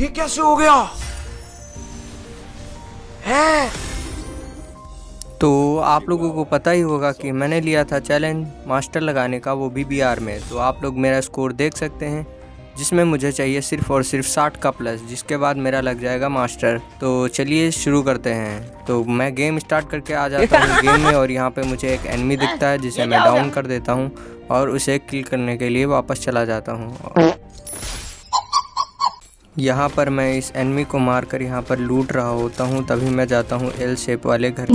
ये कैसे हो गया है? तो आप लोगों को पता ही होगा कि मैंने लिया था चैलेंज मास्टर लगाने का, वो भी बीआर में। तो आप लोग मेरा स्कोर देख सकते हैं, जिसमें मुझे चाहिए सिर्फ और सिर्फ 60 का प्लस, जिसके बाद मेरा लग जाएगा मास्टर। तो चलिए शुरू करते हैं। तो मैं गेम स्टार्ट करके आ जाता हूँ गेम में, और यहाँ पे मुझे एक एनिमी दिखता है जिसे मैं डाउन कर देता हूँ और उसे किल करने के लिए वापस चला जाता हूँ। यहाँ पर मैं इस एनिमी को मारकर यहाँ पर लूट रहा होता हूँ, तभी मैं जाता हूँ एल शेप वाले घर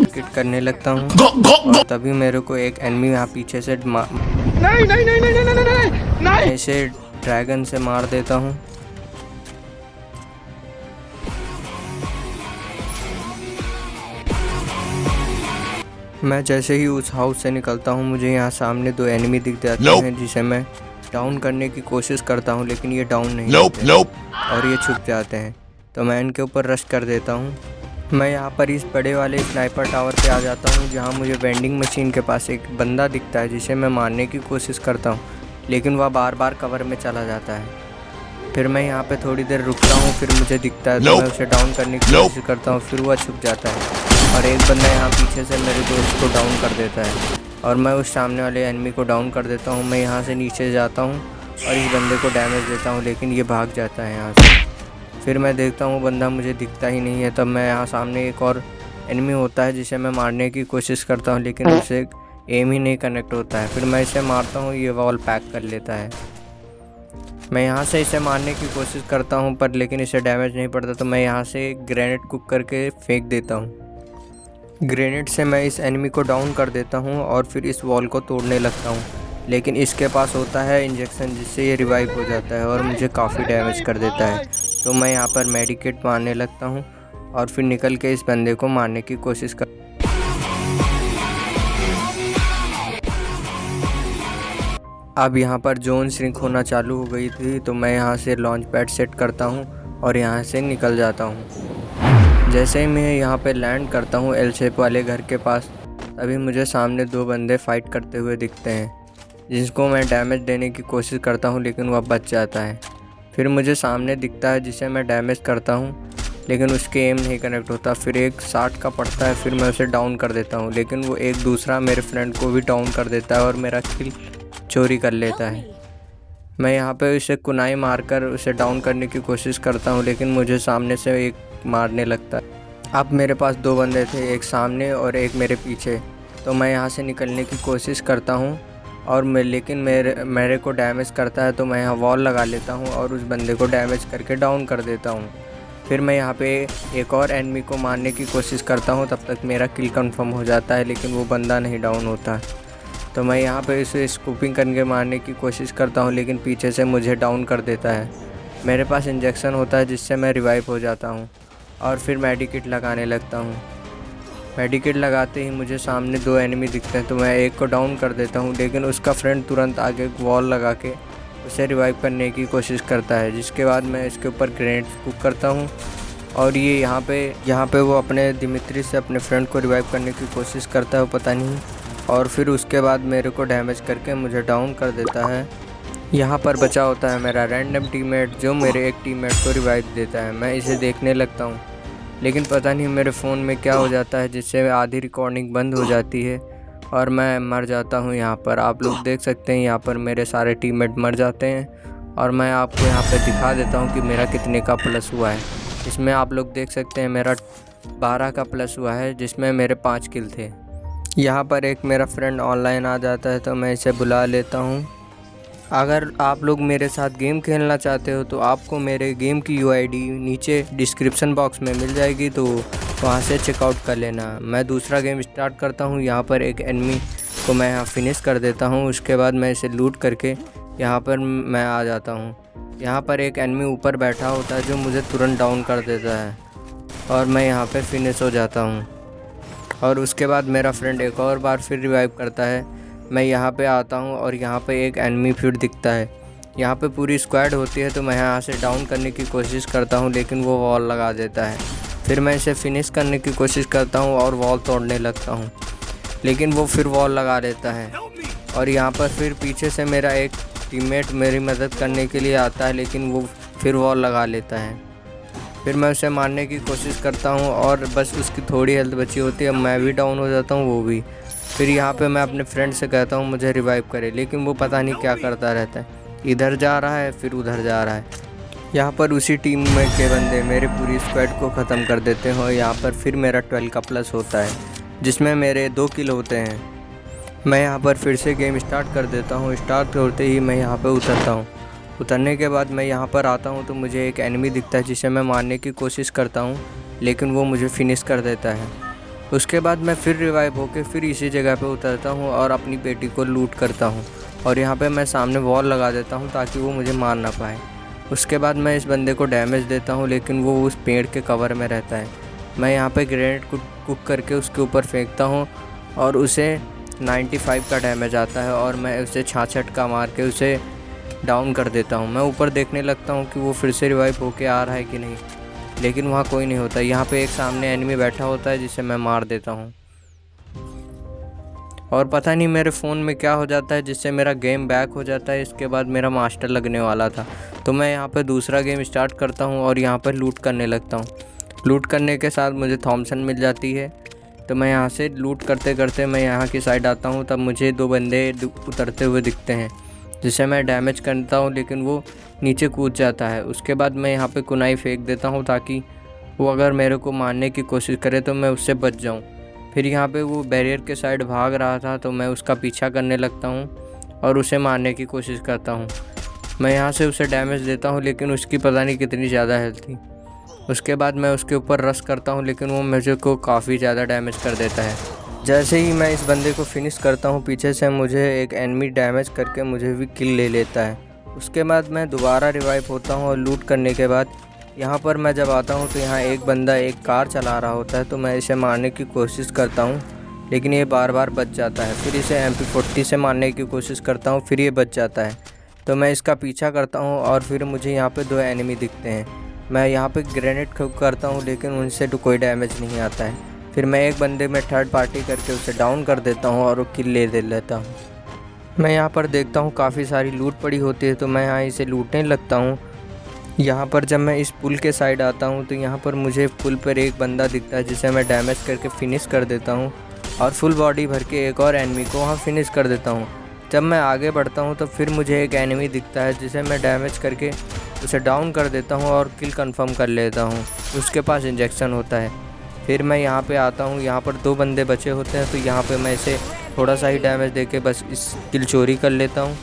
किट करने लगता हूँ, और तभी मेरे को एक एनिमी यहाँ पीछे से नहीं इसे ड्रैगन से मार देता हूँ। मैं जैसे ही उस हाउस से निकलता हूँ, मुझे यहाँ सामने 2 एनिमी दिख जाते हैं जिसे मैं डाउन करने की कोशिश करता हूँ, लेकिन ये डाउन नहीं होते और ये छुप जाते हैं। तो मैं इनके ऊपर रश कर देता हूँ। मैं यहाँ पर इस बड़े वाले स्नाइपर टावर पे आ जाता हूँ, जहाँ मुझे वेंडिंग मशीन के पास एक बंदा दिखता है जिसे मैं मारने की कोशिश करता हूँ, लेकिन वह बार बार कवर में चला जाता है। फिर मैं यहाँ पे थोड़ी देर रुकता हूँ, फिर मुझे दिखता है तो मैं उसे डाउन करने की कोशिश करता हूँ, फिर वह छुप जाता है और एक बंदा यहाँ पीछे से मेरे दोस्त को डाउन कर देता है और मैं उस सामने वाले एनिमी को डाउन कर देता हूँ। मैं यहाँ से नीचे जाता हूँ और इस बंदे को डैमेज देता हूँ, लेकिन ये भाग जाता है यहाँ से। फिर मैं देखता हूँ बंदा मुझे दिखता ही नहीं है। तब मैं यहाँ सामने एक और एनिमी होता है जिसे मैं मारने की कोशिश करता हूँ, लेकिन उसे एम ही नहीं कनेक्ट होता है। फिर मैं इसे मारता हूँ, ये वॉल पैक कर लेता है। मैं यहाँ से इसे मारने की कोशिश करता हूँ पर लेकिन इसे डैमेज नहीं पड़ता, तो मैं यहाँ से ग्रेनेड कुक करके फेंक देता हूँ। ग्रेनेड से मैं इस एनिमी को डाउन कर देता हूँ और फिर इस वॉल को तोड़ने लगता हूँ, लेकिन इसके पास होता है इंजेक्शन जिससे ये रिवाइव हो जाता है और मुझे काफ़ी डैमेज कर देता है। तो मैं यहाँ पर मेडिकेट मारने लगता हूँ और फिर निकल के इस बंदे को मारने की कोशिश कर। अब यहाँ पर जोन श्रिंक होना चालू हो गई थी, तो मैं यहाँ से लॉन्च पैड सेट करता हूँ और यहाँ से निकल जाता हूँ। जैसे ही मैं यहाँ पे लैंड करता हूँ एल शेप वाले घर के पास, तभी मुझे सामने 2 बंदे फाइट करते हुए दिखते हैं, जिसको मैं डैमेज देने की कोशिश करता हूँ, लेकिन वह बच जाता है। फिर मुझे सामने दिखता है जिसे मैं डैमेज करता हूँ, लेकिन उसके एम नहीं कनेक्ट होता। फिर एक 60 का पड़ता है, फिर मैं उसे डाउन कर देता हूँ, लेकिन वो एक दूसरा मेरे फ्रेंड को भी डाउन कर देता है और मेरा किल चोरी कर लेता है। मैं यहाँ पे उसे कुनाई मारकर उसे डाउन करने की कोशिश करता हूँ, लेकिन मुझे सामने से एक मारने लगता है। अब मेरे पास 2 बंदे थे, एक सामने और एक मेरे पीछे। तो मैं यहाँ से निकलने की कोशिश करता हूँ और लेकिन मेरे को डैमेज करता है, तो मैं यहाँ वॉल लगा लेता हूँ और उस बंदे को डैमेज करके डाउन कर देता हूँ। फिर मैं यहाँ पे एक और एनिमी को मारने की कोशिश करता हूँ, तब तक मेरा किल कंफर्म हो जाता है, लेकिन वो बंदा नहीं डाउन होता। तो मैं यहाँ पे इसे स्कूपिंग करके मारने की कोशिश करता हूँ, लेकिन पीछे से मुझे डाउन कर देता है। मेरे पास इंजेक्शन होता है जिससे मैं रिवाइव हो जाता हूँ और फिर मेडिकेट लगाने लगता हूँ। मेडिकेट लगाते ही मुझे सामने 2 एनिमी दिखते हैं, तो मैं एक को डाउन कर देता हूँ, लेकिन उसका फ्रेंड तुरंत आगे वॉल लगा के उसे रिवाइव करने की कोशिश करता है, जिसके बाद मैं इसके ऊपर ग्रेनेड कुक करता हूँ और ये यहाँ पे वो अपने दिमित्री से अपने फ्रेंड को रिवाइव करने की कोशिश करता है, पता नहीं, और फिर उसके बाद मेरे को डैमेज करके मुझे डाउन कर देता है। यहाँ पर बचा होता है मेरा रैंडम टीममेट, जो मेरे एक टीममेट को रिवाइव देता है। मैं इसे देखने लगता हूँ, लेकिन पता नहीं मेरे फ़ोन में क्या हो जाता है, जिससे आधी रिकॉर्डिंग बंद हो जाती है और मैं मर जाता हूँ। यहाँ पर आप लोग देख सकते हैं, यहाँ पर मेरे सारे टीममेट मर जाते हैं और मैं आपको यहाँ पर दिखा देता हूँ कि मेरा कितने का प्लस हुआ है। इसमें आप लोग देख सकते हैं मेरा 12 का प्लस हुआ है, जिसमें मेरे 5 किल थे। यहाँ पर एक मेरा फ्रेंड ऑनलाइन आ जाता है, तो मैं इसे बुला लेता हूँ। अगर आप लोग मेरे साथ गेम खेलना चाहते हो तो आपको मेरे गेम की यूआईडी नीचे डिस्क्रिप्शन बॉक्स में मिल जाएगी, तो वहाँ से चेकआउट कर लेना। मैं दूसरा गेम स्टार्ट करता हूँ। यहाँ पर एक एनिमी को मैं यहाँ फिनिश कर देता हूँ, उसके बाद मैं इसे लूट करके यहाँ पर मैं आ जाता हूँ। यहाँ पर एक एनिमी ऊपर बैठा होता है जो मुझे तुरंत डाउन कर देता है और मैं यहाँ पर फिनिश हो जाता हूँ। और उसके बाद मेरा फ्रेंड एक और बार फिर रिवाइव करता है। मैं यहाँ पे आता हूँ और यहाँ पे एक एनिमी फिर दिखता है। यहाँ पे पूरी स्क्वाड होती है, तो मैं यहाँ से डाउन करने की कोशिश करता हूँ, लेकिन वो वॉल लगा देता है। फिर मैं इसे फिनिश करने की कोशिश करता हूँ और वॉल तोड़ने लगता हूँ, लेकिन वो फिर वॉल लगा देता है। और यहाँ पर फिर पीछे से मेरा एक टीममेट मेरी मदद करने के लिए आता है, लेकिन वो फिर वॉल लगा लेता है। फिर मैं उसे मारने की कोशिश करता हूँ और बस उसकी थोड़ी हेल्थ बची होती है, मैं भी डाउन हो जाता हूँ, वो भी। फिर यहाँ पे मैं अपने फ्रेंड से कहता हूँ मुझे रिवाइव करे, लेकिन वो पता नहीं क्या करता रहता है, इधर जा रहा है फिर उधर जा रहा है। यहाँ पर उसी टीम में के बंदे मेरे पूरी स्क्वाड को ख़त्म कर देते हैं और यहाँ पर फिर मेरा 12 का प्लस होता है, जिसमें मेरे 2 किल होते हैं। मैं यहाँ पर फिर से गेम स्टार्ट कर देता हूँ। स्टार्ट होते ही मैं यहाँ पर उतरता हूँ। उतरने के बाद मैं यहाँ पर आता हूँ तो मुझे एक एनिमी दिखता है, जिसे मैं मारने की कोशिश करता हूँ, लेकिन वो मुझे फिनिश कर देता है। उसके बाद मैं फिर रिवाइव होकर फिर इसी जगह पे उतरता हूँ और अपनी पेटी को लूट करता हूँ, और यहाँ पे मैं सामने वॉल लगा देता हूँ ताकि वो मुझे मार ना पाए। उसके बाद मैं इस बंदे को डैमेज देता हूँ, लेकिन वो उस पेड़ के कवर में रहता है। मैं यहाँ पे ग्रेनेड कुक करके उसके ऊपर फेंकता हूँ और उसे 95 का डैमेज आता है, और मैं उसे 66 का मार के उसे डाउन कर देता हूँ। मैं ऊपर देखने लगता हूँ कि वो फिर से रिवाइव होके आ रहा है कि नहीं, लेकिन वहाँ कोई नहीं होता। यहाँ पे एक सामने एनिमी बैठा होता है जिसे मैं मार देता हूँ, और पता नहीं मेरे फ़ोन में क्या हो जाता है जिससे मेरा गेम बैक हो जाता है। इसके बाद मेरा मास्टर लगने वाला था, तो मैं यहाँ पे दूसरा गेम स्टार्ट करता हूँ और यहाँ पर लूट करने लगता हूँ। लूट करने के साथ मुझे थॉमसन मिल जाती है, तो मैं यहाँ से लूट करते करते मैं यहाँ की साइड आता हूँ। तब मुझे 2 बंदे उतरते हुए दिखते हैं, जिसे मैं डैमेज करता हूँ, लेकिन वो नीचे कूद जाता है। उसके बाद मैं यहाँ पे कुनाई फेंक देता हूँ ताकि वो अगर मेरे को मारने की कोशिश करे तो मैं उससे बच जाऊँ। फिर यहाँ पे वो बैरियर के साइड भाग रहा था, तो मैं उसका पीछा करने लगता हूँ और उसे मारने की कोशिश करता हूँ। मैं यहाँ से उसे डैमेज देता हूँ, लेकिन उसकी पता नहीं कितनी ज़्यादा हेल्थ थी। उसके बाद मैं उसके ऊपर रश करता हूँ, लेकिन वो मुझे को काफ़ी ज़्यादा डैमेज कर देता है। जैसे ही मैं इस बंदे को फिनिश करता हूँ, पीछे से मुझे एक एनिमी डैमेज करके मुझे भी किल ले लेता है। उसके बाद मैं दोबारा रिवाइव होता हूँ और लूट करने के बाद यहाँ पर मैं जब आता हूँ तो यहाँ एक बंदा एक कार चला रहा होता है, तो मैं इसे मारने की कोशिश करता हूँ, लेकिन ये बार बार बच जाता है। फिर इसे MP40 से मारने की कोशिश करता हूँ, फिर ये बच जाता है। तो मैं इसका पीछा करता हूँ और फिर मुझे यहाँ पे 2 एनिमी दिखते हैं। मैं यहाँ पे ग्रेनेड करता हूँ, लेकिन उनसे तो कोई डैमेज नहीं आता है। फिर मैं एक बंदे में थर्ड पार्टी करके उसे डाउन कर देता हूँ और वो किल ले लेता हूँ। मैं यहाँ पर देखता हूँ काफ़ी सारी लूट पड़ी होती है, तो मैं यहाँ इसे लूटने लगता हूँ। यहाँ पर जब मैं इस पुल के साइड आता हूँ तो यहाँ पर मुझे पुल पर एक बंदा दिखता है, जिसे मैं डैमेज करके फिनिश कर देता हूँ और फुल बॉडी भर के एक और एनिमी को वहाँ फिनिश कर देता हूँ। जब मैं आगे बढ़ता हूँ तो फिर मुझे एक एनिमी दिखता है, जिसे मैं डैमेज करके उसे डाउन कर देता हूँ और किल कंफर्म कर लेता हूँ। उसके पास इंजेक्शन होता है। फिर मैं यहाँ पे आता हूँ, यहाँ पर 2 बंदे बचे होते हैं, तो यहाँ पे मैं इसे थोड़ा सा ही डैमेज देके बस इस किल चोरी कर लेता हूँ।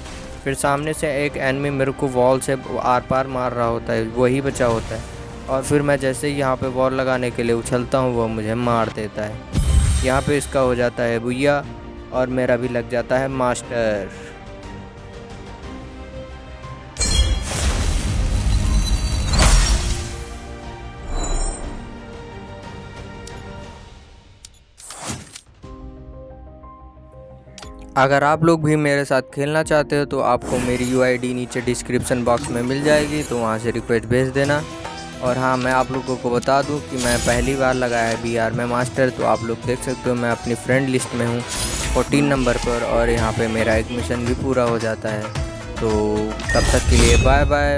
फिर सामने से एक एनिमी मेरे को वॉल से आर पार मार रहा होता है, वही बचा होता है, और फिर मैं जैसे ही यहाँ पे वॉल लगाने के लिए उछलता हूँ, वो मुझे मार देता है। यहाँ पे इसका हो जाता है भुइया और मेरा भी लग जाता है मास्टर। अगर आप लोग भी मेरे साथ खेलना चाहते हो तो आपको मेरी UID नीचे डिस्क्रिप्शन बॉक्स में मिल जाएगी, तो वहाँ से रिक्वेस्ट भेज देना। और हाँ, मैं आप लोगों को बता दूं कि मैं पहली बार लगाया है BR में मास्टर, तो आप लोग देख सकते हो मैं अपनी फ्रेंड लिस्ट में हूँ 14 नंबर पर, और यहाँ पे मेरा एक मिशन भी पूरा हो जाता है। तो तब तक के लिए बाय बाय।